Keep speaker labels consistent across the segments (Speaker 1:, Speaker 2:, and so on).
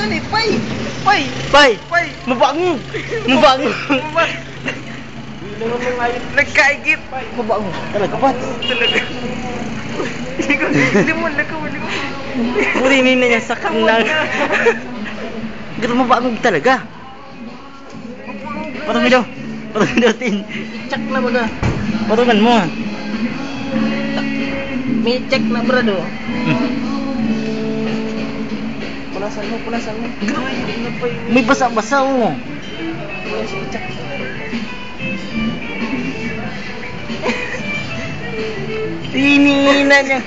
Speaker 1: Dali, pay! Pay!
Speaker 2: Pay!
Speaker 1: Pay!
Speaker 2: Mabango! Mabango!
Speaker 1: Nagkaigit!
Speaker 2: Mabango! Talaga ba?
Speaker 1: Talaga. Limon, limon.
Speaker 2: Purinin na niya sa kanang. Ganun mabango talaga. Patungan daw. Patungan daw, Tin.
Speaker 1: I-check na baga.
Speaker 2: Patungan mo.
Speaker 1: May check na brado. Punasan mo.
Speaker 2: May basa-basa oh. Tinina niya.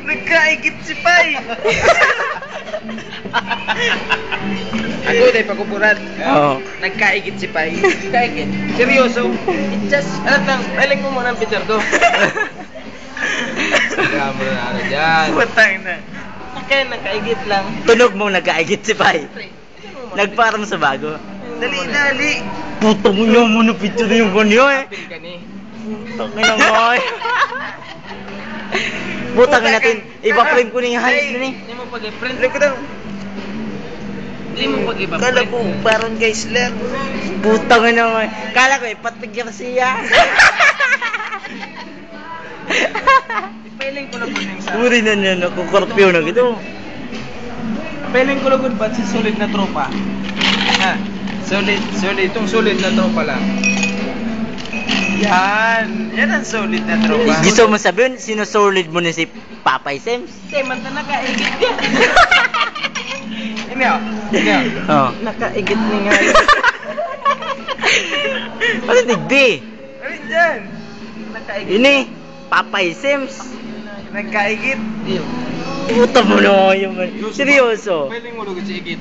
Speaker 1: Nagkaigit si Pai. Ako day pagkupuran.
Speaker 2: Oo.
Speaker 1: Nagkaigit si Pai. Nagkaigit. Seryoso. It just aling mo muna ang picture ko. Kaya mo na ano dyan. Putang na. Kaya nagkaigit lang.
Speaker 2: Tunog mo nagkaigit si Pai. Nagparang sa bago.
Speaker 1: Dali.
Speaker 2: Puto mo niya muna picture yung kanyo eh.
Speaker 1: Apil ka ni.
Speaker 2: Takay na mo eh. Butang natin. Iba-frame ko na yung height na eh.
Speaker 1: Hindi mo pag-i-print. Alam ko daw. Hindi mo pag-i-print. Kala ko parang guys lang.
Speaker 2: Butang na mo eh. Kala ko eh, patigyan siya.
Speaker 1: Ipiling ko lang po yung sa...
Speaker 2: Uri na niya, nakukorpyo na gito.
Speaker 1: Ipiling ko lang po ba sa solid na tropa? Ha? Solid. Itong solid na tropa lang. Yan ang solid na tropa.
Speaker 2: Gusto mo sabihin, sinusolid mo na si Papay Sims?
Speaker 1: Hindi, man na nakaigit yan. Hindi
Speaker 2: Oo.
Speaker 1: Nakaigit na nga yun.
Speaker 2: Ano digdi?
Speaker 1: Alin dyan? Nakaigit.
Speaker 2: Ini, Papay Sims.
Speaker 1: Nagkaigit.
Speaker 2: Puta mo na yung seryoso.
Speaker 1: Pwede mo lugod si igit.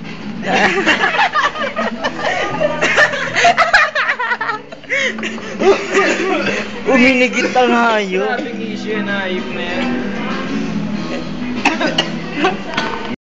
Speaker 2: Uminigit ang hayop.
Speaker 1: Grabing issue na hayop na yan.